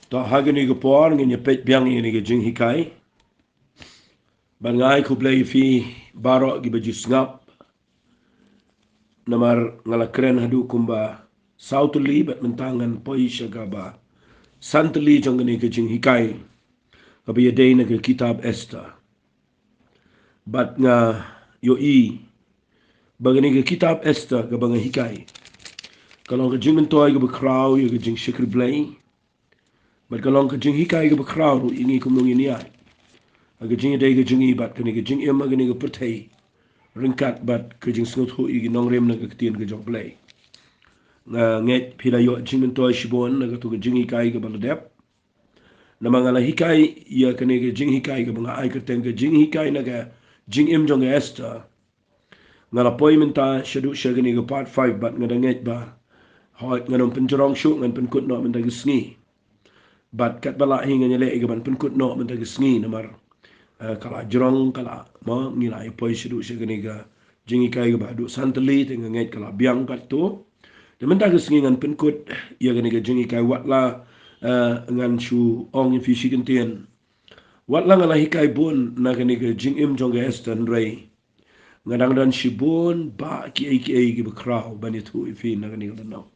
Ta hagani ga por ngin pet biang ngin ga Jinghikai. Ban ngai ku play fi baro gi bajis ngap namar ngala kren hadu kumba sautuli bat mentangan poisha ga ba santli jongani ga Jinghikai ka bi day na ga kitab Esther. Bat nga yo bagani ga kitab Esther ga banga hikai. Kalau ka jing toy ga ba kraw yo ga jing shikri blay. Bat kalau ka Jinghikai ga ba kraw ru ingi kumung ini ai. Aga jing day ga jingi bat kani ga jing em agani ga pertai ringkat bat ke jing snut hu igi nong rem na ga ketien ga jong play nga nget pila yo jing toy shibon na ga tu ga Jinghikai ga baladep na mangala hikai ya kani ga Jinghikai ga banga ai kerten ga Jinghikai na ga jing em jong ga Esther ngala poi minta shadu shagani ga part 5 bat nga da nget ba hoy nganom penjorong shu ngan penkut no minta ga sngi bat kat bala hinga nyele ga ban penkut no minta ga sngi namar kala jerong kala ma ngila ipoi sidu segani ga Jinghikai ga badu santali tenga ngai kala biang kat tu de menta ga singi ngan penkut ya gani ga Jinghikai watla ngan shu ong fi shigentien watla ngala hikai bun na gani ga jingim jong ga Esther rei ngadang dan shibun ba ki ga kraw bani tu fi na gani ga no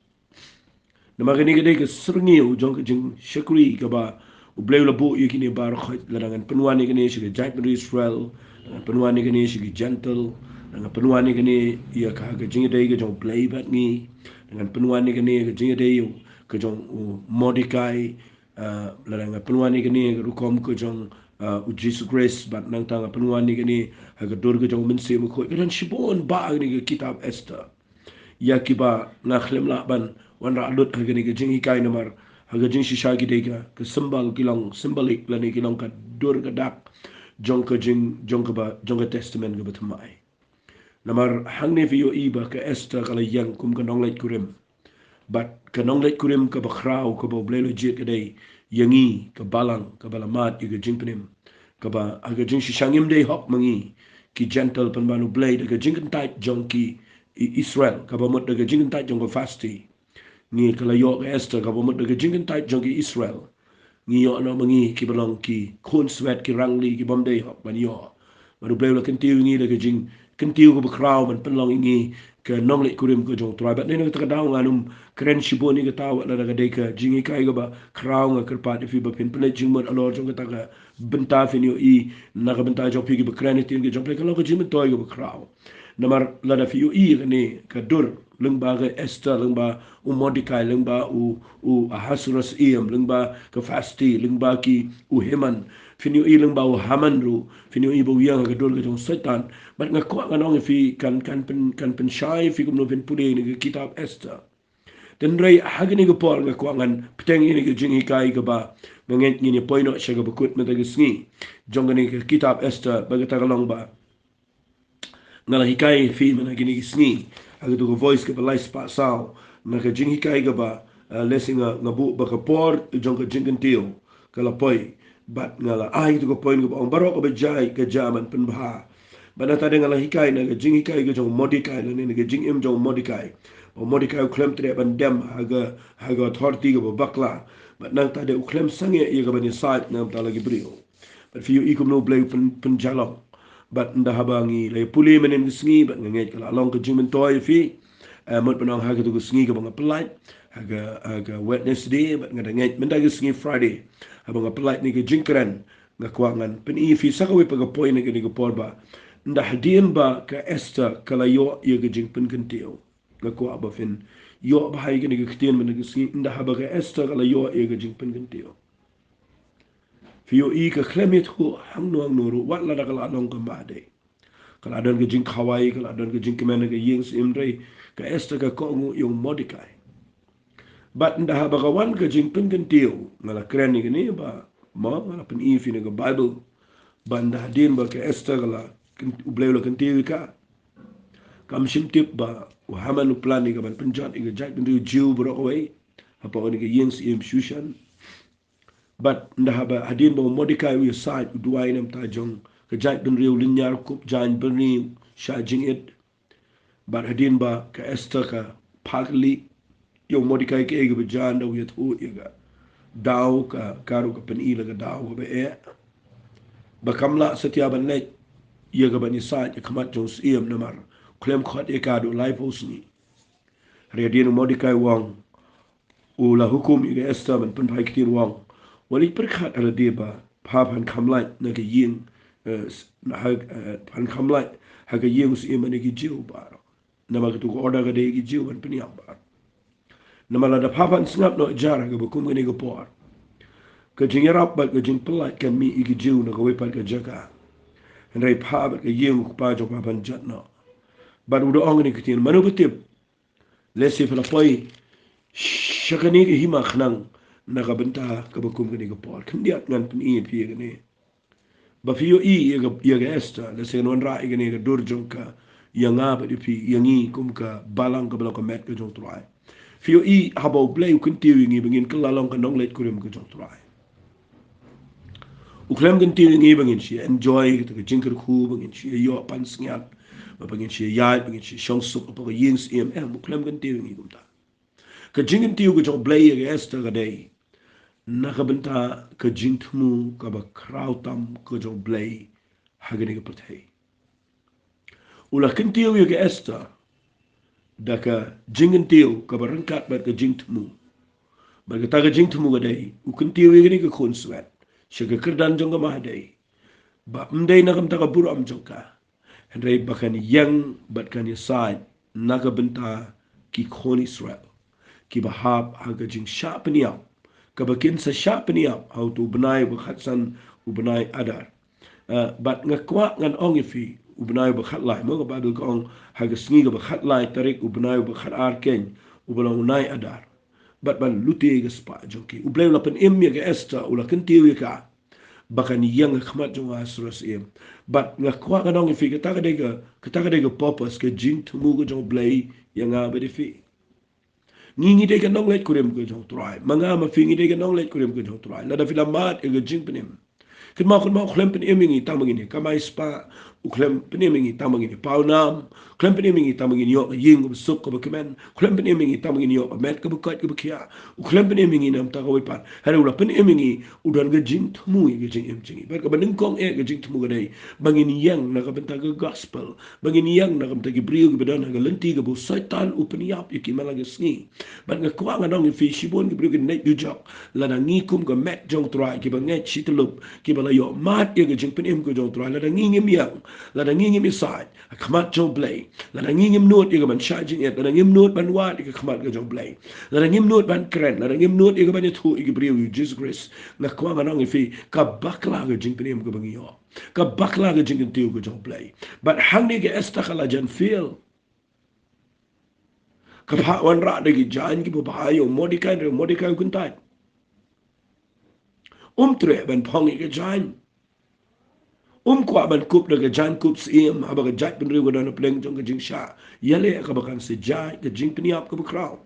nama gani ga de ga srngi jong ga jing shakri ga ba ublay labu yukini bar khot ladangan penuani gani shi jait dari Israel dengan penuani gani shi gentle dengan penuani gani ia ka ga jinga dai ga jong play bat ni dengan penuani gani ga jinga dai ga jong Mordecai ladangan penuani gani ga rukom ga jong Jesus Grace bat nang tang penuani gani ga dur ga jong mense mo khot dan shibon ba gani ga kitab Esther ya kiba nakhlem la ban wan ra lut ga gani ga Jinghikai namar haga jing shisha gi dega ke sembal kilang symbolic lani kilang ka dur ka dak jong ka testament ga batmai namar hangne fi yo iba ka Esther kala yang kum ka nonglet kurim bat ka nonglet kurim ka bakraw ka bo blelo jit ka dai yangi ka balang ka balamat ga jing penim ka ba haga jing shishangim dai hok mangi ki gentle pan banu blade ga jing tait jong ki Israel ka ba mot ga jing tait jong ka fasti ni kala yo Esther ka bomot daga jingin tait jogi Israel ni yo no mangi ki balong ki khun swet ki rangli ki bomde hok ban yo baru bleu la kentiu ni daga jing kentiu ko bakraw ban penlong ni ke nongli kurim ko jong tribe ne no ta daw nganum kren shiboni ka taw la daga de ka Jinghikai ga ba kraw nga kerpat fi ba pin pele jingmot alor jong ta ga benta fin yo i na ga benta jong pi ki ba kren tin ki jong ple ka lo ko jingmot toy ga ba kraw namar la da fi yo i ne ka dur lengba ga Esther lengba Mordecai lengba Ahasuerus lengba ka fasti lengba ki Heman finio i lengba Haman ru finio i bo yang ga dol ga jong setan bat nga ko nga nong fi kan pen shai fi kum no pen pude ni kitab Esther den rei hagni ga por nga ko ngan peteng ini ga Jinghikai ga ba ngen ni poino sha ga bakut meta ga sngi jong ni kitab Esther ba ga tagalong ba ngala hikai fi mana gini sngi aga tu voice ke balai spa sao na ka Jinghikai ga ba lesinga ngabu ba ka por jong ka jingentil kala poi bat ngala ai tu ko point ko on barok ba jai ka jaman pen bah bana ta ngala hikai na ka Jinghikai ga jong Mordecai na ne ka jingim jong Mordecai o Mordecai klem tre ban dem haga authority ga ba bakla bat nang ta de klem sange ye ga bani side nam ta lagi brio but fi you ikum no blay pen jalong bat nda habangi le puli menen sngi bat nget kala long ka jingmen toy fi mot penang haga tu sngi ka bang pelat haga Wednesday bat ngada nget menda ga sngi Friday abang pelat ni ka jingkran nga kwangan pen i fi sakawi pa ga poy ni ka porba nda hadien ba ka Esther kala yo ye ga jing pen kentio nga kwa ba fin yo ba hay ga ni ka ktien men ga sngi nda habaga Esther kala yo ye ga jing pen kentio Fio i ka klemit ko hang no nuru wat la kala long ka made kala don ka jing khawai kala don ka jing kemana ka yings imre ka Esther ka ko ngu yung Mordecai bat nda ha bagawan ka jing pingen tiu ngala kren ni ni ba ma ngala pen i fi ka Bible banda din ba ka Esther kala ubleu la kentiu ka kam sim tip ba u haman plan ni ka ban penjat i ka jai pen jiu bro away apa ni ka yings im Shushan but ndahaba hadin ba Mordecai wi side duai nam ta jong ka jai ben riu linyar kup jan berni sha jing it but hadin ba ka Esther ka pagli yo Mordecai ke ga jan da wi thu iga dau ka karu ka pen ila ka dau ka be ba kamla setiap ban lek ia ka ban isa ya kamat jos iem namar klem khat e ka do life usni ria dia no modikai wang ula hukum i Esther ban pen pai kitin wang wali perkhat ala dia ba pa pan kamlai na ka yin pan kamlai ha ka yin us iem ne ki jiu ba nama ka tu ko order ka de ki jiu ban pen ya ba nama la da pa pan snap no jara ka bukum ne ka por ka jingerap ba ka jing pelat kan mi i ki jiu na ka wepat ka jaka and rai pa ba ka yin ku pa jo pa pan jat no but udah orang ni kitin manu betip lesi fala poi shakani ke hima khnang na ka benta ka bakum ni ka por khndiat ngan pin i pi ni ba fio i ye ga esta lesi non ra i ni ka dur jonka yanga ba di pi yangi kum ka balang ka bala ka met ka jong trai fio i habo blay kun tiwi ngi bangin ka lalong ka nong let kurim ka jong trai uklem kan tiwi ngi bangin shi enjoy ka jinkar khu bangin shi yo pan sngat bangin shi yai bangin shi shong sup pa ka yings em uklem kan tiwi ngi kum ta ka jingin tiwi ka jong blay ye esta ka dei na ka benta ka jintmu ka ba krautam ka jong blay hagani ka pathai ula kan tiwi ye esta da ka jingin tiwi ka ba rangkat ba ka jintmu ba ka ta ka jintmu ka dei u kan tiwi ye ka khon swat shiga kerdan jong ka mahadai ba mdai na kam ta ka buram jong ka Henry bakan yang bat kan yasai naga benta ki khoni Israel ki bahab haga jing sha peniap ka bakin sa sha peniap how to benai bakhatsan ubenai adar bat ngakwa ngan ong ifi ubenai bakhat lai mo ka badul ka ong haga sngi ka bakhat lai tarik ubenai bakhat ar ken ubelang unai adar bat ban luti ga spa jonki ublay lapan emya ga Esther ula kentiwi ka bakan yang khmat jo asros em but ngakwa ka dong ifi ka ta ga purpose ka jing tumu go jong blay yang a be fi ngingi de ka nong let kurem go jong try manga ma fi ngi de ka nong let kurem go jong try la da filamat e ga jing penem kun ma khlem pen emingi tamangini kamai spa uklem pen emingi tamangini paunam klem pen emingi tamangini yo ying bu suk ko kemen klem pen emingi tamangini yo met ko kat ko kia uklem pen emingi nam ta ko pan hare ula pen emingi udan ga jing thumu ga jing em jing ber ka baning kong e ga jing thumu ga dai bangini yang na ka benta ga gospel bangini yang na ka benta gi brio ga bedan ga lenti ga bu saitan upani yap iki malaga sngi ban ga kwa nga nong fi shibon gi brio ga net du jok la na ngi kum ga met jong trai ki ba nget chitlup ki ba yo mat ye jing pen em ko jong trai la da ngingim yang la da ngingim isai khmat jong blay la da ngingim not ye ban sha jing et la da ngim not ban wat ye khmat ko jong blay la da ngim not ban kren la da ngim not ye ban thu ye briu Jesus grace na kwa ma nong fi ka bakla ga jing pen em ko bangi yo ka bakla ga jing tiu ko jong blay but hang ni ga estakhala jan feel ka pha wan ra de gi jan ki ba yo modikai kuntai tre ban phong ye ga jan kwa ban kup daga jan kup sim abaga jat ben riwa dana pleng jong ka jing sha yale ka bakan se jai ka jing pniap ka bakraw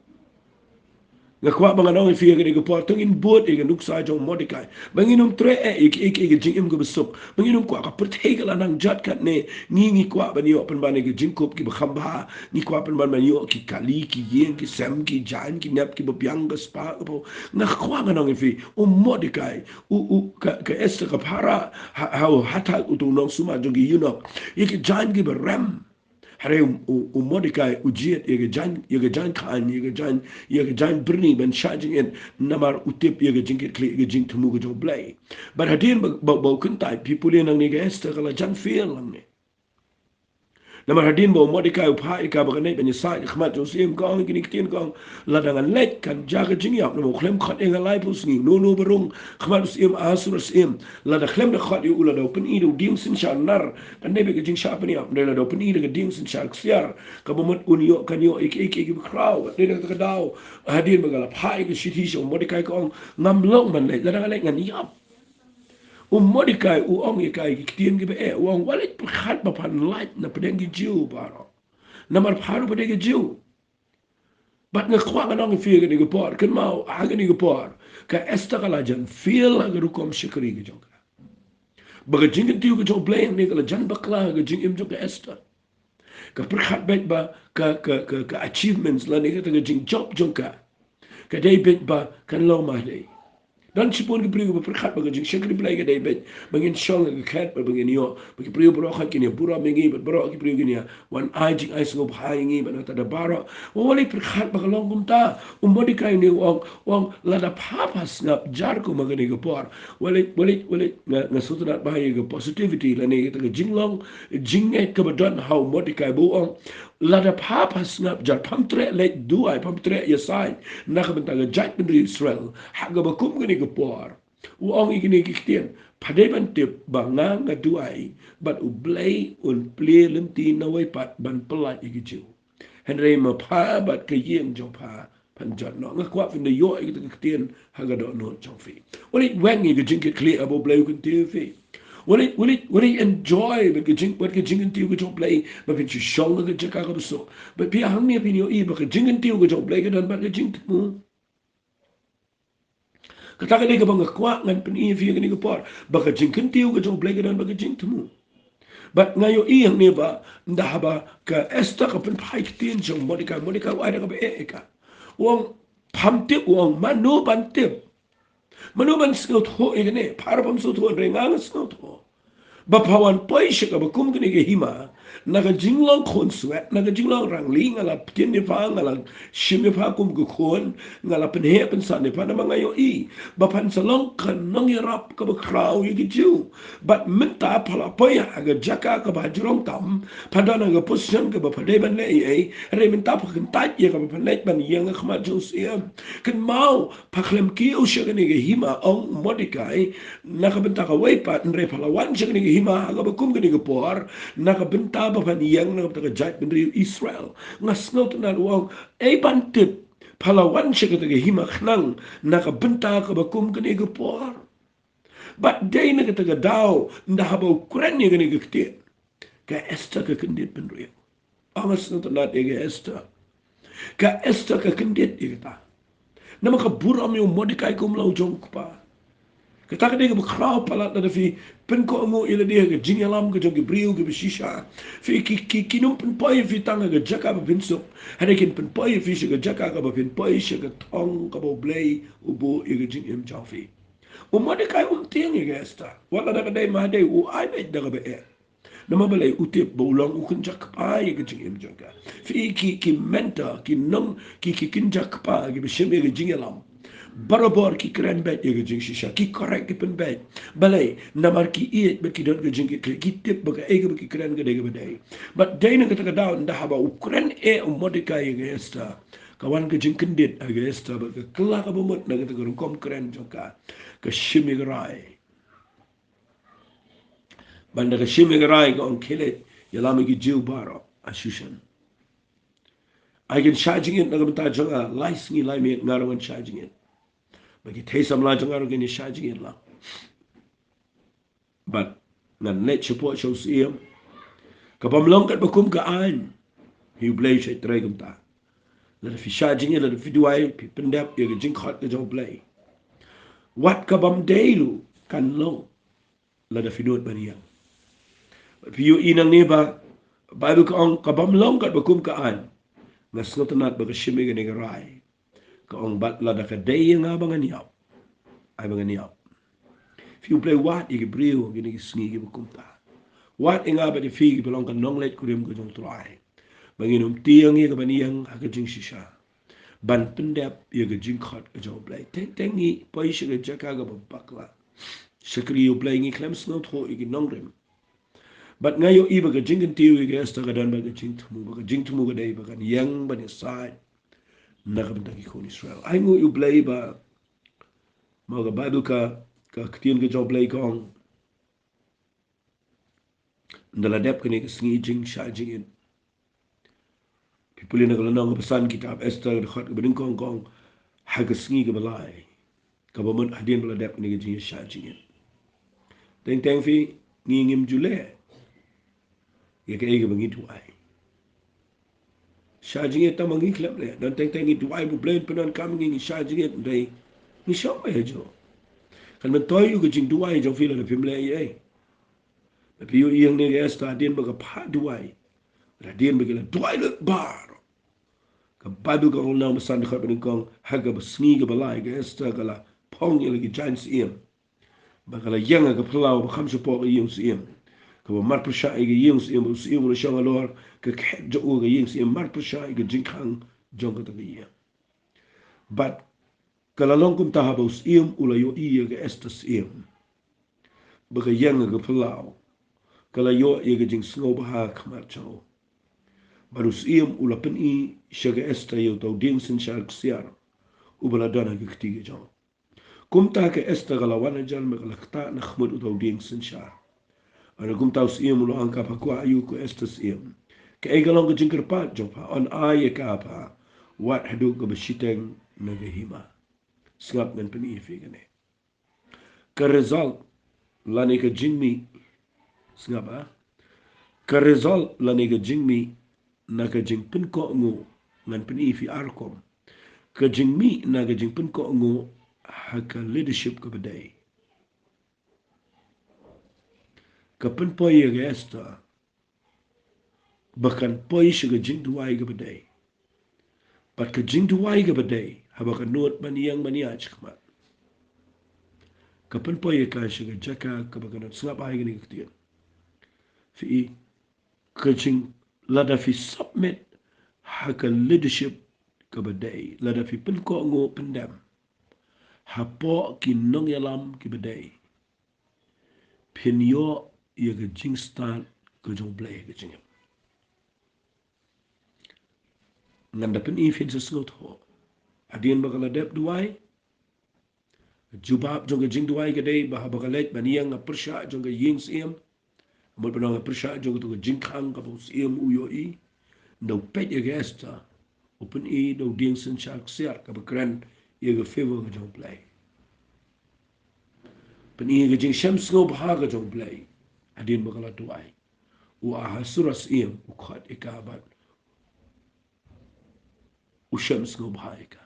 nga kwa banga nong fi ga ga portung in boat e ga nuk sa jong modikai banginum tre e jing im ga besuk banginum kwa ka perthe ga lanang jat kat ne ngi kwa ban yo pan ban ga jing kup ki bakhamba ni kwa pan ban yo ki kali ki yen ki sem ki jan ki nap ki bopyang ga spa ko nga kwa ga nong fi modikai ka Esther ka para how hata utu nong suma jong gi yunok ki jan gi ba ram hare Mordecai ujiet yega jan khan yega jan birni ben shajing en namar utip yega jingit kli yega jing tumu go jo blay but hadin ba kuntai people nang ni ga Esther kala jan feel lang ni namar hadin bo Mordecai upha ka ba ne ben sa khmat jo sim kong kini tin kong ladangan let kan jaga jing yap no khlem khat enga lai pus ni no berung khmat sim asur sim lada khlem de khat yu lada pen idu dim sin sha nar kan ne be jing sha pen yap ne lada pen idu dim sin sha ksiar ka bomot unyo kan yo ik kraw ne de ka daw hadin bagala phai ke shithi sho Mordecai kong ngam long man le lada le ngan yap Mordecai ong ikai ki tien ki be ong walit khat ba pan light na pedeng gi jiu baro namar pharu pedeng gi jiu bat nga kwa nga nong fi ga por kan mau aga ni por ka Esther kala jan feel aga rukom shikri gi jong baga jing tiu ga jong blame ni kala jan bakla ga jing im jong ka Esther ka perkhat bet ba ka achievements la ni ga jing job jong ka day bet ba kan lo ma day Dan sipon ke priu berkat bagi jing syakri belai ke dai bangin syong ke kat bangin yo bagi priu berokhat kini pura mengi berok ke priu kini wan ai jing ai sngop hai ngi ban ta da baro wali berkat bagi long kumta umodi kai ni wang lada papas ngap jar ko magani ke por wali ngasutrat bahaya ke positivity la ni ke jing long jing ai ke badon how modi kai bu ong lada papas ngap jar pamtre le duai pamtre ya sai nak bentaga jat ben Israel haga bakum gani ke por uang igini kiktian padai ban tip banga ngaduai bat ublay un play lenti na way pat ban pelat igijiu henry ma pa bat ke yeng jong pa pan jot no nga kwa fin de yo igi kiktian haga do no jong fi wali wang igi jing ke clear abo blay kun ti fi wali enjoy but ke jing and tiu ke jong play but fin shong ke jaka ka so but pi hang ni pin yo I ba ke jing and tiu ke jong play ke dan ba ke jing mu Kata dia ke bangga kuat ngan peni fi ke ni ke por ba ke jing kan tiu ke jong play ke dan ba ke jing mu but ngayo I yang ni ba ndah ba ke Esther ke pen pai ke tin jong modika wa ada ke be ka wong pam tip wong manu ban tip manu ban skot ho ikene par pam so to rengang skot ho Bapawan poi shika bakum kini ke hima naga jinglong kon swet naga jinglong rangli ngala ptin ni pa ngala shim ni pa kum ku kon ngala penhe pen san ni pa na mga yo I bapan salong kan nong yarap ka ba kraw yi ki ju but minta pala poi aga jaka ka ba jurong tam padana ga position ka ba padai ban le ai re minta pa kan tat ye ka ba pan ban yang ka ma ju siam kan mau pa klem ki o shika ni ke hima ong modikai naga benta ka wai pa nre pala wan shika ni ke hima aga bakum kini ke por naka benta ba pan yang naka benta jat bendri Israel ngas ngot na luang e bantip palawan shika ke hima khnang naka benta ka bakum kini ke por but day naka taga daw nda haba Ukraine ni kini ke kti ka Esther ka kendit bendri angas ngot na ege Esther ka Esther ka kendit ita nama ka buram yung Mordecai kum lau jong pa Kata dia ke berkerau palat ada fi penko amu ila dia ke jing alam ke jong ke brio ke beshisha fi ki num pen poi fi tanga ke jaka ba pinsuk hade kin pen poi fi ke jaka ka ba pin poi ke tong ka ba blay ubo i ke jing em chau fi umade kai tiang ke esta wala da dai ma dai u ai be da be nama balai utip baulang ukun jak pa i ke jing em jaka fi ki mentor ki num ki kin jak pa ke beshim ke jing alam barabor ki keren bet ye gejing shisha ki korek ki pen bet balai namar ki iet be ki don gejing ki tip be e ge ki keren ge de ge bedai but day na kata down nda haba ukren e modika ye ge esta kawan gejing kendit ge esta be kla ka bomot na kata kom keren joka ke shimirai banda ke shimirai ga on kile yalami ki jiu baro ashushan I can charging it na ga mata jonga lice ni lai me ngarawan charging it bagi tesam la jangar gini shajing la but ngan net support show siam kapam longkat bakum ka an he play shay tregum ta la fi shajing la fi duai pi pendap ye jing khat ke jong play wat kabam deilu kan long la da fi dot baniya fi yo inang ni ba bible ka ong kabam longkat bakum ka an ngas ngotanat ba ka shimi gani rai ka ong bat la da ka day nga bangan yaw ay bangan yaw If you play what you brio gini sngi bukumta. What inga ba di fi belong kan nonglet kurim ko jong try. Banginum tiang ye ka baniyang ha ka jing shisha. Ban pendap ye ka jing khot ka jong play. Tengi pa isha ka jaka ka bakla. Shakri you play ngi klem snot ho igi nongrim. But ngayo iba ka jing kan tiu ka esta ka dan ba ka jing tumu ba ka jing tumu ka dai ba kan yang ba ni side. Nakam taki kon Israel. Ay ngo you play ba mga Bible ka ketian ke jong play kong ndala dep kene ke sngi jing sha jing in people na kalana ng pesan kitab Esther de khat ke beding kong kong ha ke sngi ke balai ka ba mon adien bala dep kene ke jing sha jing in teng fi ngi ngim jule ye ke ge bangi tuai sha jing in ta mangi klap le dan teng ngi tuai bu blend penan kam ngi sha jing in dai ni sho pa jo kan men toy yu ke jing tuai jo fi la pim le ye tapi yu yang ne ge Esther adien ba ka pa tuai adien ba ke la tuai le bar ka Bible ka ong na masan dekat dengan kong haga besni ke balai ke Esther kala pong lagi giant siem bakala yang ga plau ba kham support ga yung siem ka ba mar prasha ga yung siem siem lo shang alor ka khet jo ga yung siem mar prasha ga jingkhang jong ka ta ga but kala long kum ta ha ba siem ula yo I ga Esther siem ba ga yang ga plau kala yo ga jing snow ba ha khamar chao baru siem ula pen I shaga Esther yo tau ding sin shark siar ubala dana ga ketiga jong kumta ke Esther gala wana jan me gala kta na khmud utau ding sin shar ana kumta siem ulo angka pa kwa ayu ko Esther siem ke e galong ga jingkar pa jong pa on aye ka pa wat hadu ga bashiteng na ga hima sngap men pen I figane ka result lani ka jingmi sngap a ka result lani ka jingmi na ka jing pen ko ngu ngan pen I fi arkom ka jingmi na ka jing pen ko ngu haka leadership ka badai ka pen poi ga Esther bahkan poi shiga jing duai ga badai but ka jing duai ga badai haba ka not maniang maniach kmat ka pen poi ka shiga jaka ka baka not snap ai ga ni ktian fi ka jing lada fi submit haka leadership ka badai lada fi pen ko ngo pendam hapo ki nong yalam ki badai pin yo ye ga jing stan ka jong blai ga jing nganda pen I fin sa snot ho adien bakala dep duai jubab jonga jing duai ga dei bah bakalet baniang na persha jonga ying siem mo panong persha jonga to jing khang ka bo siem uyo I no pet ye gesta open I do ding sin shark siar ka bakran ye ga favor ga jong play pen I ga jing sham snob ha ga jong play adien bakala duai u ahasuras iem u khat ikabat u sham snob ha ika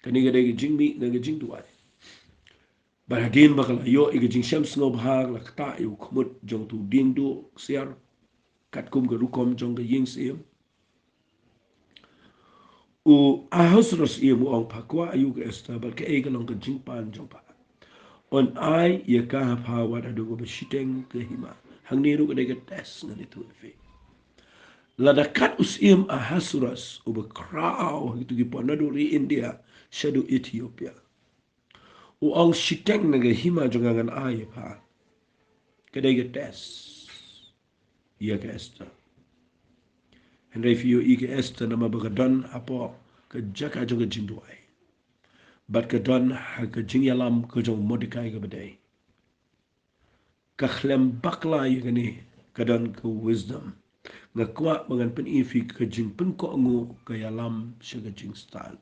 kani ga dei jing mi na ga jing duai Baradin bakal ayo iga jing sham snow bahag la kta yu kumut jong tu ding do siar kat kum ga rukom jong ga ying sim u ahos ros i mu ong pakwa ayu ga Esther bal ke ega long ga jing pan jong pa on ai ye ka ha wada do go shiteng ke hima hang ni ru ga de ga tes na ni tu fe la da kat us im ahasuras u ba krao gitu gi ponado ri India shadu Ethiopia u ong shiteng na ga hima jong ngan ai pa kadai tes ia ke Esther Henry fiyo ike Esther nama bagadon apo ke jaka jong jing duai bat ke don ha ke jing yalam ke jong Mordecai ke badai ka khlem bakla ye ni ke don ke wisdom nga kwa bangan pen ifi ke jing pen ko ngu ke yalam she ke jing stal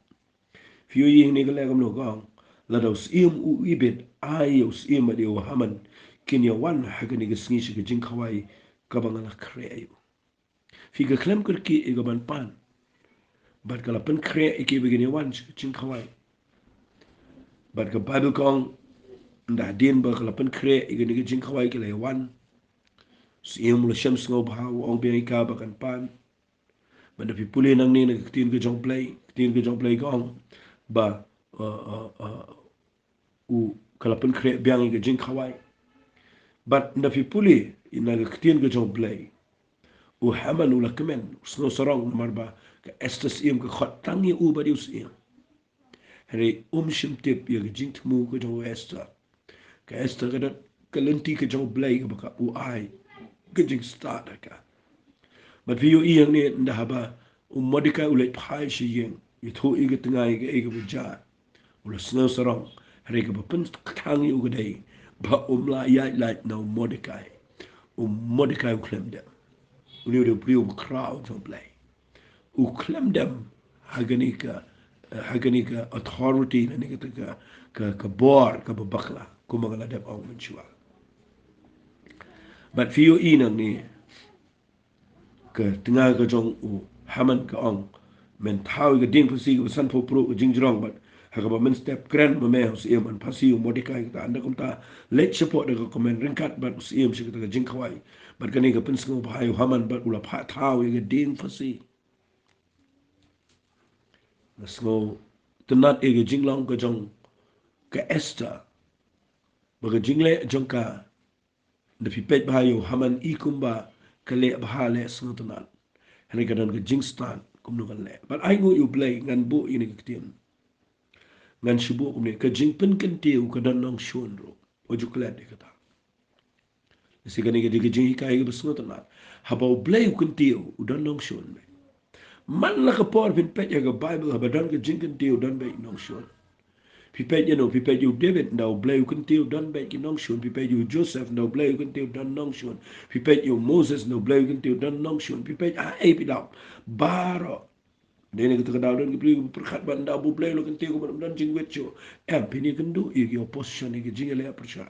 fiyo yi ni ke legam no gong la dos im u ibet ai us im ade wa haman kin ya wan ha ke ni ke sngi she ke jing khawai ka bangan kre ayu fi ke khlem kerki e gaban pan bat kala pen kre ike begini wan ching khawai bat ka bible kong nda din ba kala pen kre ike ni ching khawai ke le wan sim lo sham sngo ba ong be ka ba kan pan ba da fi puli nang ni na tin ke jong play kong ba u kala pen kre byang ike jing khawai bat nda fi puli ina ke tin ke jong play u haman ula kemen sno sorong marba ka Esther sim ka khatang ye u ba dius sim Hari shim tip ye jing tmu ko jo Esther ka Esther ka dat kalenti ka jo blay ka baka u ai ka jing start ka but vi yo iyang ni nda haba modika ule phai shi yen ye tho i ga tngai ga e ga ja ula sno sorong hari ka ba pen thang yu ga dai ba la ya like no Mordecai Mordecai klem dem uli de priu crowd jo blay u klem dem haganisha authority na ni ka bor ka bakla kumagala dep ang menchua but fio inang ni ka tinga ka jong u haman ka ong men thau ga ding pasi ga san po pro jingjrong but hagaba men step grand ma me us em an pasi u modikai ta anda kum ta let support da ka men rinkat but us em shi ka jing khawai but ka ni ga pin sngo bhai haman but ula pha thau ga ding pasi sngo tunat e ga jinglong ka jong ke Esther baga jingle jongka da pipet bahayo haman ikumba kale bahale sengotanal hani kadan ke jingstan kumnu kan le but I go you play ngan bu ini ketiam ngan shubu kumne ke jingpen kentiu kadan nong shun ro oju klet de kata sigani ke jinghikai ke sengotanal habau play kentiu udan nong shun man la ka por pin pet ya ga bible habadan ke jingken tiu dan be nong shun pipet you know pipet you David now blay you can tell done back in nong shun pipet you Joseph now blay you can tell done nong shun pipet you Moses now blay you can tell done nong shun pipet ai pidap baro dene kita kadal dan kipli perkhat ban da bu blay lo kan tell ko dan jing wet yo em pini kan do i your position i jing le persha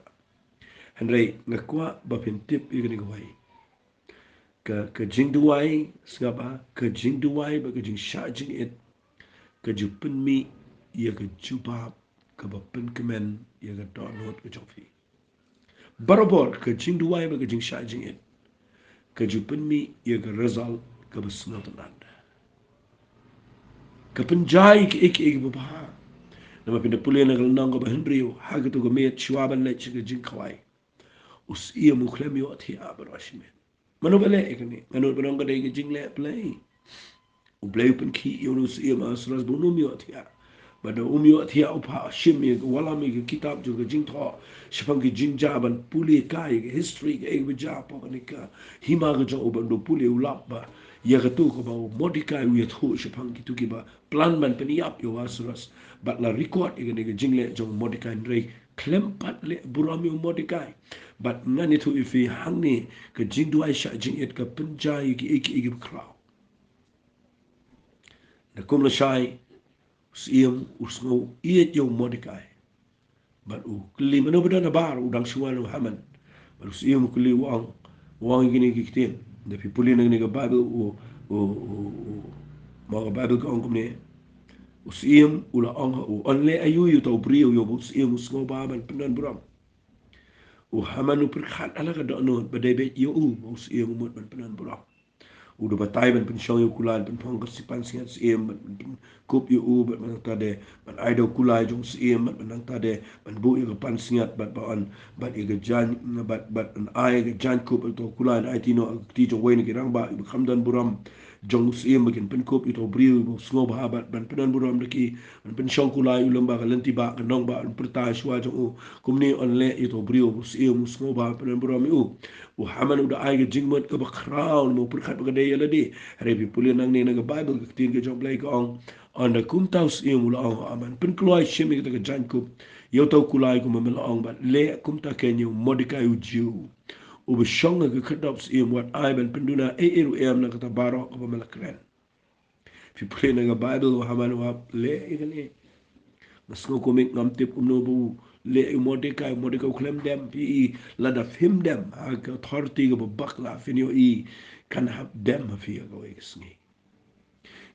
henry ngakwa ba pin tip i ni gwai ka jing duai skapa ka jing duai ba ka jing sha jing it ka jupen mi ia ka jupa ka ba pen kemen ia ka do not ka jofi barabor ka jing duai ba ka jing sha jing it ka jupen mi ia ka result ka ba snot nanda ka penjai ka ik ba ba nama pinda pulen na nang ka ba henbrio ha ka to ka me chwa ban le ka jing khawai us ia mu khlem yo athi abarashme mano bale ikani mano banong ka dai ka jing le play u play pen ki yo no ia ma sras bu no mi athi bada umyo thia upa shimi wala mi kitab jo jing tho shipang ki jing jaban puli kai history ke ek bija pa ni ka hima ga jo uban do puli ulap ba ya ga tu ko ba modikai wi tho shipang ki tu ki ba plan man pen yap yo asras but la record ke ni jing le jo modikai re klem pat le burami modikai but ngani tu ifi hangni ke jing duai sha jing et ka penjai ki ek kraw na kum la shai siam usngo iet yo Mordecai but u kli mano bada na bar udang suwan haman but siam kli wang gini kitin de pipuli na ga bible u ma ga bible ko ngomne u siam ula ong u onle ayu yu to brio yo bu siam usngo ba ban penan bram u haman u perkhat ala ga do no bade be yo u siam mut ban penan bram udah batai ban pensiong yu kulai ban pong kesipan singat siem ban kup yu ban mang tade ban aido kulai jong siem ban mang tade ban bu yu pan singat ban ban ban yu jan ban an ai jan kup to kulai ai tino ti jong wen ki rang ba kham dan buram jong siem bakin pen kup yu to briu sngo ba ban penan buram deki ban pensiong kulai yu lomba ka lenti ba ka nong ba pertai shwa jong kumni on le yu to briu siem sngo ba penan buram yu haman udah ai jingmot ka ba crown mo perkhat ba de yala di repi pulin nang ni naga bible ka tin ka jong play ka on the kumtaus i mula ong aman pen kloai shimi ka jan kup yo tau kulai ko mamela ong ba le kumta kenyu modikai u jiu u be shonga ka kadops i wat ai ben penduna e eru em na ka baro ka mamela kren fi pulin naga bible haman wa le ikani Masno komik ngam tip umno bu le Mordecai klem dem pi la da fim dem ha ka authority go bakla finio I kan hab dem fi go isni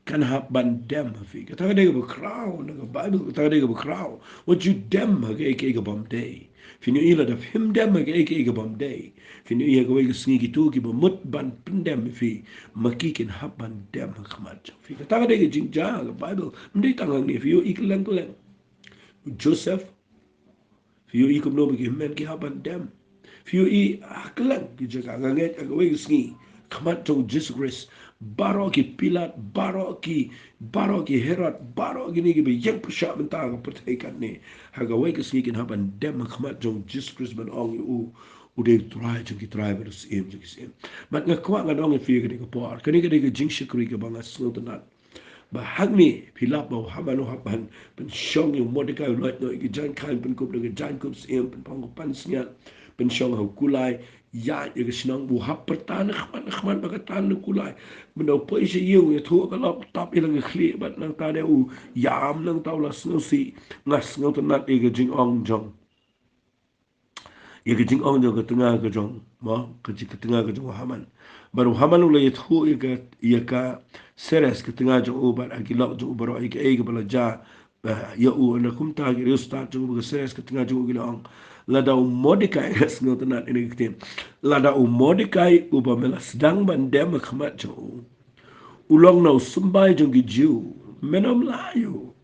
kan hab ban dem fi ka ta de go crown na bible ta de go crown what you dem ha ke bom day finio I la da fim dem ha ke bom day finio I go isni ki tu ki bo mut ban pin dem fi makikin hab ban dem ha khamat fi ka ta de go jingja bible ndi tangang ni fi yo iklan to len Joseph, fiyo I kumno bagi men ki haban dem. Fiyo I aklan ki jaga nganget agawe gisngi. Kamat jong Jesus baro ki Pilat, baro ki Herod, baro gini ki yang persyak mentang pertaikan ni. Hagawe gisngi kin haban dem kamat jong Jesus Christ ban ong yu udah try jong ki try berus im jong ki im. Mat ngakwa ngadong fiyo kini ka por. Kini ka jing shikri ka bangas slotanat. Bahagni pilap bau hamanu haban pen shong yung Mordecai lot no jan kan pen kup dengan jan kup sim pen pang pan sinyal pen shong hau kulai ya yung sinang bu hap pertan khman bagatan kulai benda po isi yung ya tu kalau tap ilang khli bat nang ta de u yam nang tau la sno si ngas ngau tanat e jing ong jong ye jing ong jong ke tengah ke jong ma ke tengah ke jong haman baru haman ulai thu ia ka seres ke tengah jong ubat agilak jong baru ai ke bala ja ya u na kum ta ge resta jong ke seres ke tengah jong gilang lada Mordecai gas ngotenat ini kitin lada Mordecai uba mela sedang ban dem khmat jong ulong no sumbai jong gi jiu menom layu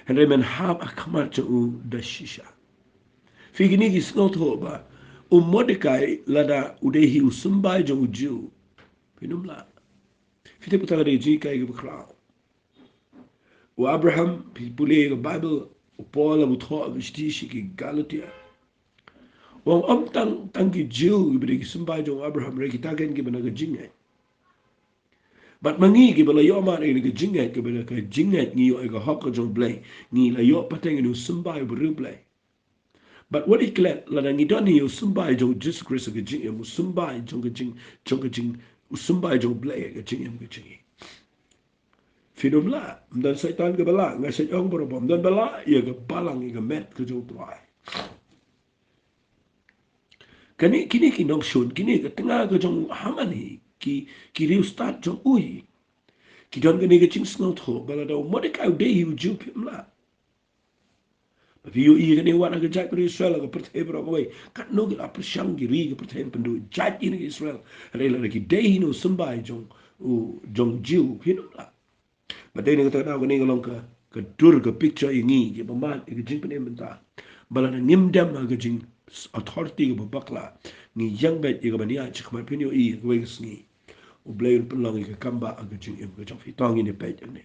Henry men hab akamat jong da shisha. Figini ki snot hoba. Mordecai lada udehi usumbai jong uju. Pinumla. Fite putaka de Jinghikai ke bekrao. O Abraham pule ke Bible o Paul abu tho gestishi ki Galatia. O tang ki Jew ibri ki sumbai jong Abraham re ki tagen ki bana ke Jinghikai. But mangi ki bala yo ma ni ke Jinghikai ke bala ke Jinghikai ni yo ke hok jong blay ni la yo pateng ni sumbai bru blay. But what it let la ngi doni yo sumbai jong Jesus Christ ke Jinghikai mu sumbai jong ke jing sumbai jong blay ke Jinghikai ke Jinghikai. Fidum la, dan setan ke bala, ngai set ong berbom dan bala ia ke balang ia ke met ke jauh tuai. Kini nong shun, kini ke tengah ke jauh hamani, ki riu start jauh ui. Ki don kini ke cing sengau tho, bala dah Mordecai dei hiu jup him la. Tapi yu iya kini wana ke jat ke Israel ke perthe berawai, kat no ke la persyang ki ri ke perthe pendu jat ini ke Israel. Rela ki dei no sembai jong jiu hidum la. But then kita tahu ni kalau ke dur ke picture ini je pemat ke jing penem benta. Bala na ngimdam ke jing authority ke babakla ni yang bet ke bania cik mat penyo I ke wes ni. U blain pelong ke kamba ke jing em ke jong fitong ini pet ni.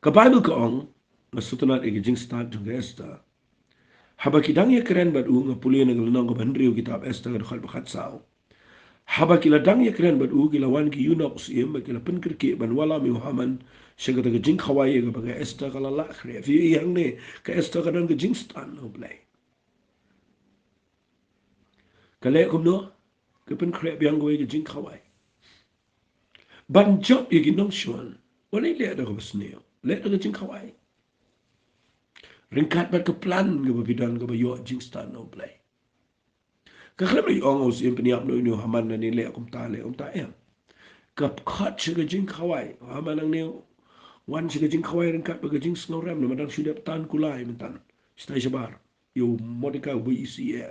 Ke Bible ke ong masutuna ke jing start jong Esther. Haba kidang ye keren bat u ngapulien ke lenong ke bandriu kitab Esther ke khal bakat sao. Haba kila dang ya keren bad u kila wan ki yunok si em kila pen kerke ban wala mi Muhammad syaga ke jing khawai ke baga Esther kala la khre fi yang ne ke Esther kadan ke jing stan no play kale kum no ke pen khre biang go ke jing khawai ban job ye ki nong shwan wala le da ko sneo le da ke jing khawai ringkat bat ke plan ke bidan ke yo jing stan no play ka khre bi ong os em peniap no Muhammad ne le kum ta em kap khat ke jing khawai Muhammad nang ne wan si kajing kawai ringkat bagajing snoram na madang sudah tan kulai mentan stai sabar yo modika bu isi ya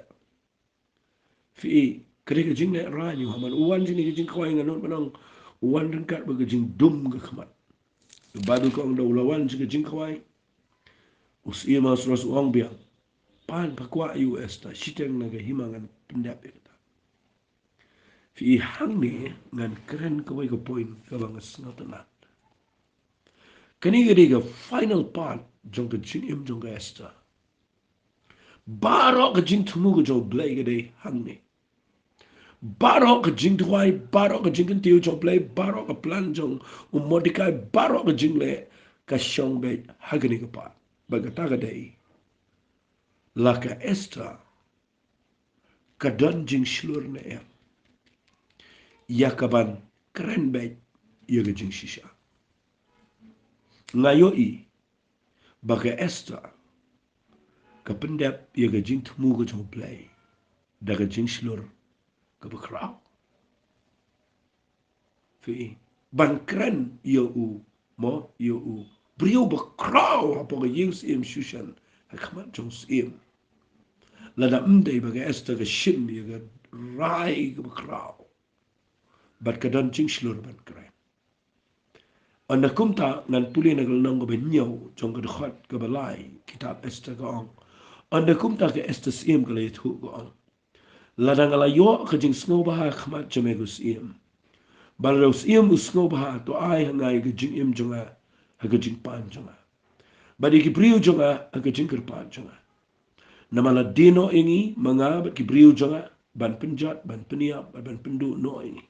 fi kare kajing ne ra ni haman wan si kajing kawai nganot madang wan ringkat bagajing dum ga khamat badu ko ang wan si kajing kawai us ima sros uang biang pan pakwa US ta siteng naga himangan pendap kita fi hang ni ngan keren kawai ko point ka bangas ngatana kani gede ga final part jong ke jing im jong ga Esther barok ke jing tumu ke jong blay gede hang ni barok ke jing tuai barok ke jing tiu jong blay barok ke plan jong Mordecai barok ke jing le ka shong be hagani ke pa bagata ga dei la ka Esther ka don jing shlur ne ya kaban keren be ya ke jing shisha ngayo I baga Esther ka pendap ya ke jing tumu ke jong blay daga jing shlur ke bekrau fi ban keren yo u mo yo u brio bekrau apa ke yings im shushan akamat jong sim lada mde baga Esther ke shim ya ke rai ke bekrau bat ka dan jing shlur ban keren anda kumta ngan puli na galnang ko benyaw jong ka dukhat ka balay kitab Esther ka ong anda kumta ke Esther sim ka layit hu ka ong lada ngalayo ka jing snow baha kamat jamegus im Balaus im usno baha to ai hangai ke jing im jonga ha ke jing pan jonga badi ki priu jonga ha ke jing ker pan jonga namala dino ingi manga bat ki priu jonga ban penjat ban peniap ban pendu no ingi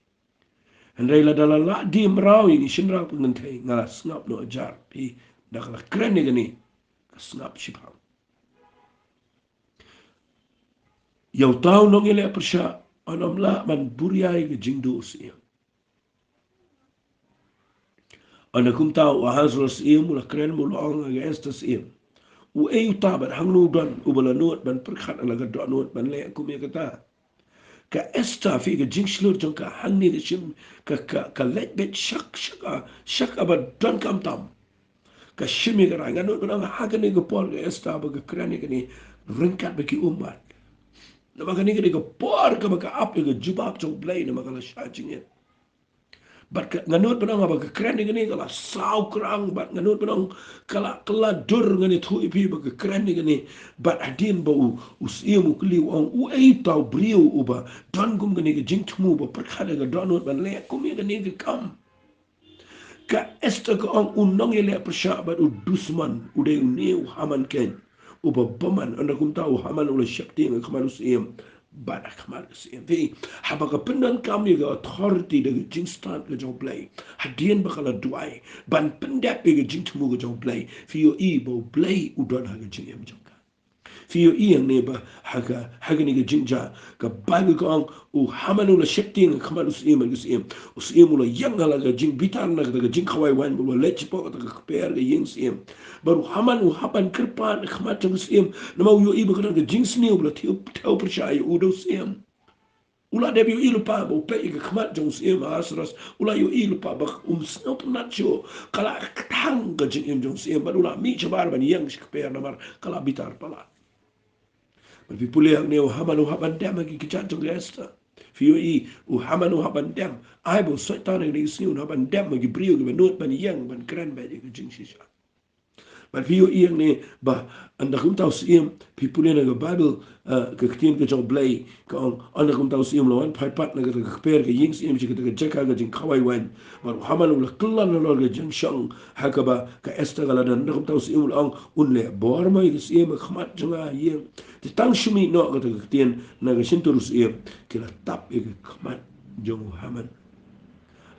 hendai la dalala di mrau ingi shinra pengentai ngala snap no ajar pi dakala kren ni gani snap shipam yau tau no ngile persya anamla man buriai ke jing do sim ana kum tau wa hazros im la kren mo long ga estas im u e utabat hang nu don u bala not ban perkhat ala ga don not ban le kum ya kata ka Esther fi ga jing shlur jong ka hang ni de shim ka let bet shak aba don kam tam ka shimi ga ranga not ban ha ga ni ga pol ga Esther ba ga kren ni ringkat ba ki umat na ba ga ni ga por ka ba ka ap ga jubab jong blay na ma ga la shajing it Bat nganut benang apa keren ni kala sau kerang bat nganut benang kala dur ngani thu ipi ba keren ni bat adin ba us imu kli ong u ei tau brio uba don gum ngani ke jing thmu ba perkhada ga donut ban le kum ni ke kam ka Esther ka ong unong ile persya bat udusman uday uniu haman ken uba baman anda kum tahu haman ula syakti ng kamalus iem bat kamalus iem vi haba ka pendan kami ga authority de jing stand ga jong play hadien bakala duai ban pendap ga jing tmu ga jong play fi yo i bo play udon ha ga jing iem jong Fio iyang neba haga ni jinja ka Bible ko ang hamanu la shakti ng kamalu sim ang sim sim la yang la ga jing bitar na ga jing khawai wan mo lech po ka per ga yeng sim baru hamanu hapan kirpan khamat ng sim na mau yo iba ka ga jing sni ula teu persaya udo sim ula debi ilu pa bo pe ga khamat jong sim asras ula yo ilu pa ba snop nacho kala tang ga jing jong sim baru la mi chabar ban yang per na mar kala bitar pala Tapi pulih ang niyo haman uhapan dem lagi kejat jong Esther. Fiyo i uhaman uhapan dem. Ai bo soitan ang nisi uhapan dem lagi brio ke benut ban yang ban keren ba je jing sisa. But fiyo iyang ni ba anda kum tahu siem pipulih na Bible ke ketien ke jong blay ke anda kum tahu siem lawan pai pat na ke per ke ying siem ke jeka ke jing kawai wan. Baru haman ulah kelan na ke jing shang hakaba ke Esther kala dan anda kum tahu siem ulang unle bor mai ke siem khmat jonga yeng. Tang shumi no ke ketien na ke sinturus siem ke la tap ke khmat jong haman.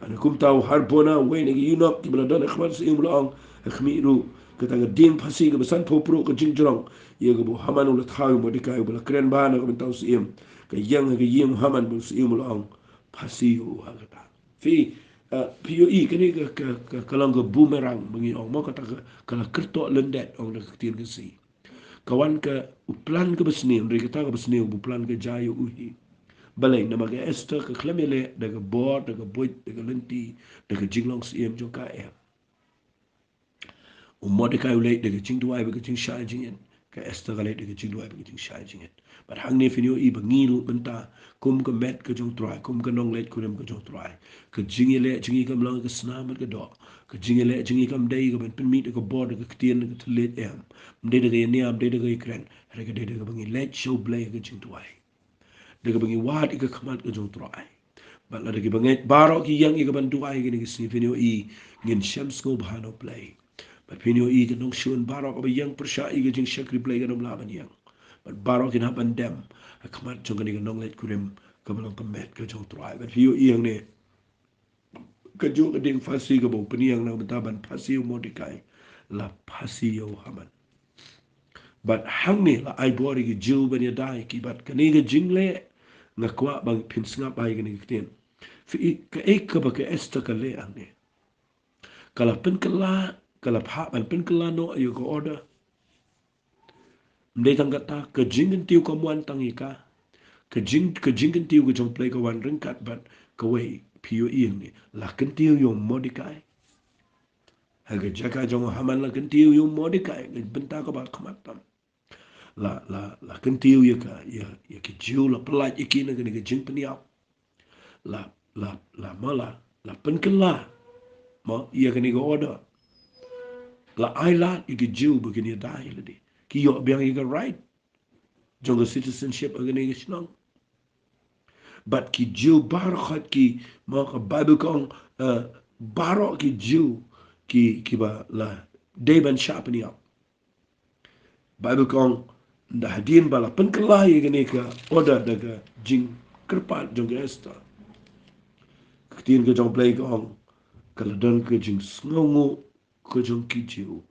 Ana kum tahu harbona wen ke yunok ke beladan khmat siem ulang khmiru kita ngedin pasi ke besan popro ke jingjrong ye ke bu haman ul thau mo dikai bula kren ba na ke tau sim ke yang ke yim haman bu sim long pasi u hagata fi POE ke ni ke kalang ke boomerang bengi ong mo kata ke kala kertok lendet ong de ketir ke si kawan ke plan ke besni ri kita ke besni bu plan ke jayu uhi balai nama ke Esther ke klemele de ke board de ke boit de ke lenti de ke jinglong sim jo ka Mordecai ulai de jing duai be jing shai jing en ka Esther galai de jing duai be jing shai jing en but hang ne finio I bangi lu benta kum ka met ka jong try kum ka nong let kurem ka jong try ka jing ele jing kam lang ka sna mer ka do ka jing ele jing kam dai ka ben mit ka bod ka tien ka tlet em de de ne am de de kren re ka de ka bangi let show play ka jing duai de ka bangi wat ka khamat ka jong try but la de ka bangi baro ki yang ka ban duai ki ni si finio I ngin shams ko bhano play But pinyo I ke nong shun barok apa yang persya I ke jing syakri play ke nom laban yang. But barok in hapan dem. Akamat jong ke nong let kurim ke belong kemet ke jong try. But pinyo I yang ne ke jo ke ding fasi ke bau peniang nang bentaban fasi yo Mordecai la fasi yo haman. But hang ne la ai bori ke jil ben ya dai ki bat ke ne ke jing le ngakwa bang pin sngap ai ke ne ketien. Fi ke ek ke ba ke Esther ke le ang ne. Kalau pen kela kalau hak pen kela no ayo ko order Mdai tang kata ke jingin tiu ka muan tang ika ke jingin tiu ke jong play ka wan ringkat bat ke wei piu ing ni la ken tiu yung Mordecai ha ke jaka jong haman la ken tiu yung Mordecai ke benta ka bat khamatam la ken tiu ya ka ya ke jiu la pelaj iki na ke jing peniau la mala la pen kela ma ia ke ni go order la ai la iki jiu begini dai la di ki yo biang ika right jong citizenship agani gisnong but ki jiu bar khat ki ma ka bible kong baro ki jiu ki ba la deban sharpening up bible kong da hadin bala pen kala ye gane ka order daga jing kerpat jong Esther tin ke jong play kong kala don ke jing sngongo ko jong ki jiu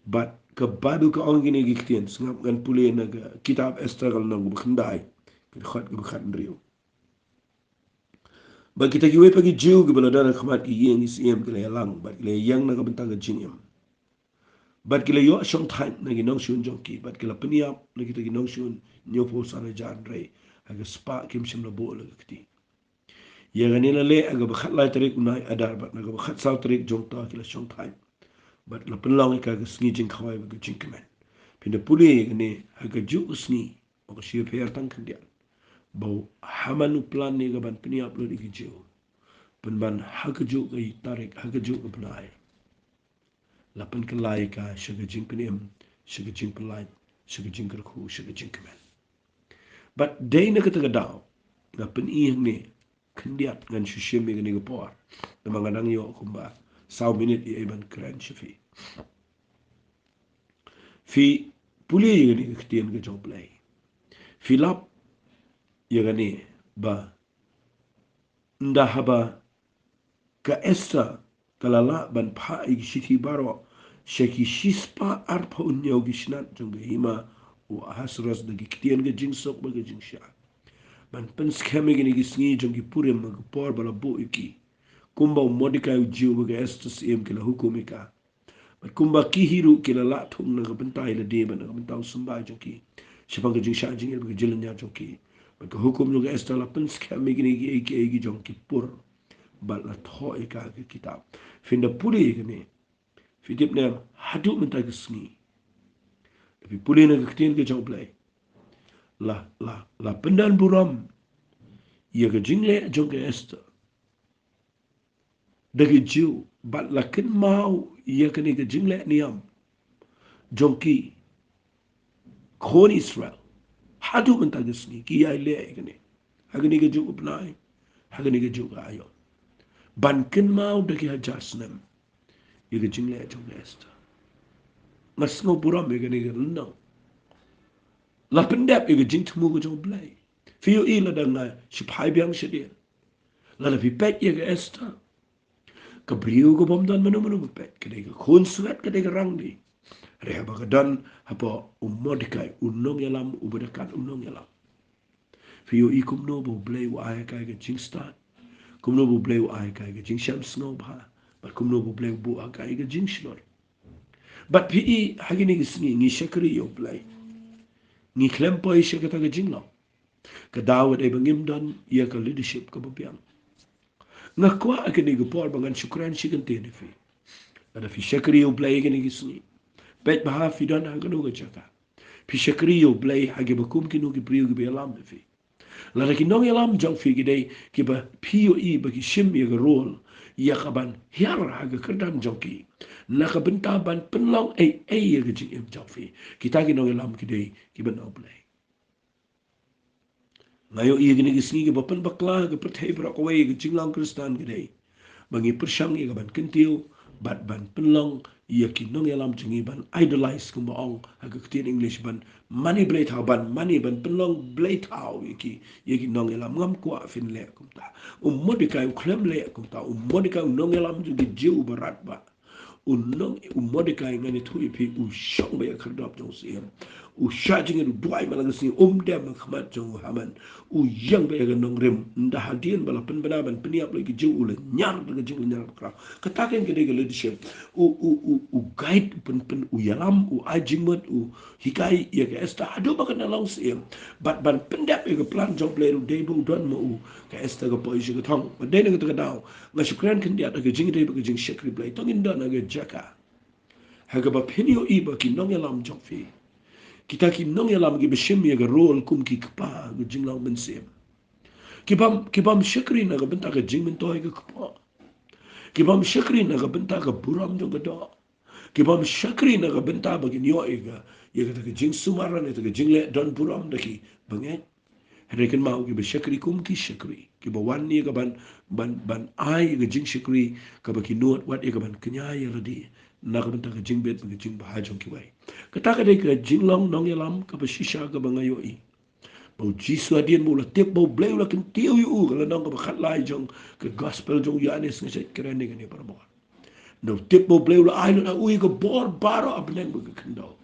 but ke bible ko ong gini giktian ngap gan pule na kitab Esther kal nang bukhandai ke khat ke khat riu ba kita kiwe pagi jiu ke bala dana khamat ki yeng isiem ke lang ba le yang na ka bentang ke jingem ba ke le yo shong time na gi nong shun jong ki ba ke la peniap na kita gi nong shun nyo po sa na jan re aga spa kim shim na bo la kti ya gani la le aga ba khat lai tarik unai adar ba na ga khat sa tarik jong ta ke la shong time ba la penlong ka ga sngi jing khawai ba jing kemen pinda puli ne aga ju usni o ka shi per tang kan dia bau hamanu plan ni ga ban peniap lo di jiu penban hakajuk ai tarik hakajuk benai lapan kelai ka shagajing penim shagajing pelai shagajing kerku shagajing kemen but day na kata daw na pen ih ni kendiat ngan shushim mi ni gapor na mangadang yo kumba saw minute i ban kran shifi fi puli ni ktien ga job lay fi lap yagani ba ndahaba ka Esther kalala ban pha ig shithi baro shaki shispa arpa unyo gishnat junga hima u ahasras da giktien ga jingsok ba ga jingsha ban pen skeme gini gisngi jungi purim ma por bala bo iki kumba modika u jiu ba ga Esther sim kila hukumika bat kumba kihiru kila la thung na ga bentai la de ban ga bentau sumba jungi shapang ga jingsha jingil ba ga jilnya jungi bat ga hukum junga Esther la pen skeme gini gi jungi pur bal la thoi ka ke kitab finda puli gani fidip ne hadu menta gisni tapi puli na kitin ke jong play la pendan buram ia ke jingle jong ke Esther dagi jiu bal la kin mau ia ke ni ke jingle niam jong ki khon Israel hadu menta gisni ki ai le gani hagani ke juk upnai hagani ke juk ayo ban kin mau dagi hajasnem ia ke jingle jong ke Esther ngas ngo buram ia ke ni ke no la pendap ega jing tmu go jong blai fio I la danga shipai biang shedia la la pipet ega Esther ka brio go bom dan manu pet ka de khun sweat ka de rang di re ba ga dan apa Mordecai unong yalam ubadakan unong yalam fio I kum no bo blai wa ai ka ga jing start kum no bo blai wa ai ka ga jing sham snow ba but kum no bo blai bu ka ga jing shlor but pi I hagini gisni ni shakri yo blai ni klempo I shakata ga jing lo ka Dawud ay bangim dan ia ka leadership ka babiang ngakwa akini gupor bangan syukran shikan tene fi ada fi shakri u blay gani gisni bet baha fi dan haganu ga chaka fi shakri u blay hage bakum kinu ki priu gi alam fi la ki nong alam jong fi gidei ki ba POE ba ki shim ya role ya kaban hiar haga kerdan jongki na ka benta ban penlong ai ya ga jing jong fi kita ki nong alam gidei ki ban blay ngayo iya gini gisni ke bapan bakla ke perthai berak away ke jinglang kristan gede bangi persyang iya ban kentiu bat ban penlong iya ki nong yalam jengi ban idolize kumba ong aga ketin English ban money blade how ban money ban penlong blade how iya ki nong yalam ngam kwa fin le kumta modika klem le kumta modika nong yalam jengi jiu berat ba unong Mordecai ngani thui pi shong ba khardap jong sim shajing du duai malaga si dem khmat jong haman yang ba ga nong rem nda hadien bala pen bana ban peniap lagi jiu ul nyar daga jiu nyar kra kataken gede ga leadership guide pen yalam ajingmat hikai ya ga esta adu ba kana long sim bat ban pendap ga plan jong ble de bu don mo ka esta ga poi ga thong ba de ga ta daw nga shukran kan dia ga jing de ba ga jing shakri ble tong in don ga jaka haga ba penio I ba ki nong yalam jong fi kita ki nong yalam gi beshim ya ga rol kum ki kpa ga jing lang ben sim kibam shakri na ga benta ga jing men toy ga kpa kibam shakri na ga benta ga buram jong ga do kibam shakri na ga benta ba gi nyo ga ya ga jing sumara na ga jing le don buram da ki banget Rekan mau ki shakri kum ki shakri ki ba wan ni ka ban ai ka jing shakri ka ba ki nuat wat ka ban kenya ya radi na ka ban ta ka jing bet ka jing ba jong ki wai ka ta ka dei ka jing long nong yalam ka ba shisha ka ba ngayo I bau jisu adien bau la tep bau bleu la kan tiu yu ka la nong ka ba khat lai jong ka gospel jong yanes nga set keren ni ka ni par mo no tep bau bleu la ai na ui ka bor baro abneng ba ka kendo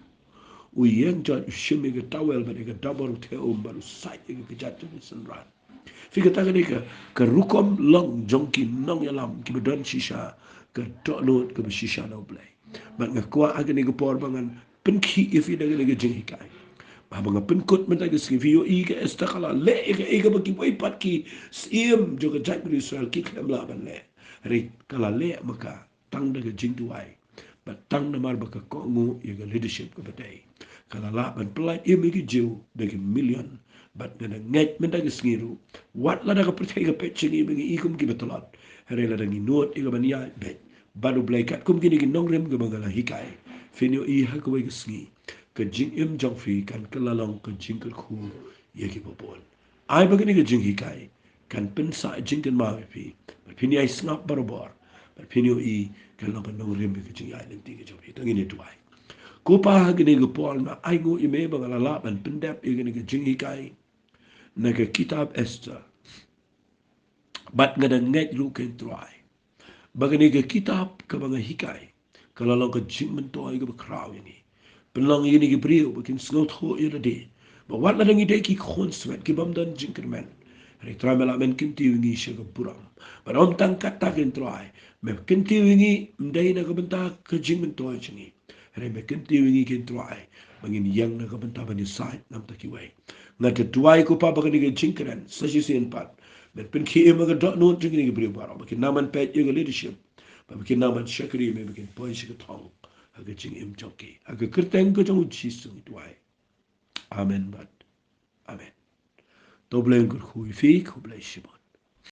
uyeng jat shimi ke tawel ba ke dabar te baru sai ke jat ke senran fika ta ke rukom long jongki nong yalam ki bedon shisha ke donut ke shisha no play ba ngakwa agni ke por bangan penki ifi daga ke jinghikai ba banga penkut menta ke skrivio I ke estakala le ke ba ki boy pat ki sim jo ke jat Israel ki klem la ban le ri kala le maka tang daga jingduai ba tang namar ba ka kongu ye leadership ke badai kalau lah ban pelai ia megi jiu dengan million But ngana nget menda gisngiru. Wat la da ka percaya ka pechingi bagi ikum ki betulat. Here la da nginut iga bania bet. Baru blaikat kum gini ginong rem ke bangala hikai. Finyo i ha ka gisngi. Ka jing im jong fi kan kelalong ka jing ka khu ye ki popon. Ai bagani ka jing hikai. Kan pensa jing kan ma fi. Pini ai snap barobor. Pinyo i kan long ka nong rem ka jing ai nanti ka jong fi. Tangini tuai. Ko pa gini ga Paul na ai ngo ime bangala laban pendap i gini ga jing hikai. Naga kitab Esther. Bat ngada ngai lu ken tuai. Bagani ga kitab ka banga hikai. Kalau long ka jing mentoi ga bakraw ini. Penlang ini ki brio bakin sngot ho ira de. Ba wat la dangi de ki khon swet ki bam dan jing kermen. Hari try mela men kinti wingi shaga buram. Ba om tang kata ken try. Me kinti wingi mdai na ka benta ka jing mentoi chingi. Hari me kinti wingi ken try. Bangin yang na ka benta bani side nam ta ki wai. Ngata tuai ko pa bagani ga jing keren. Sashi sin pat. Men pen ki ema ga dot non jing ni brio baro. Bakin naman pet yung leadership. Ba bakin naman shakri me bakin poi shika thong. Aga jing im choki. Aga kerteng ko jong chisung tuai. Amen bat. Amen. Doblen kur hui fi, kublai shimon.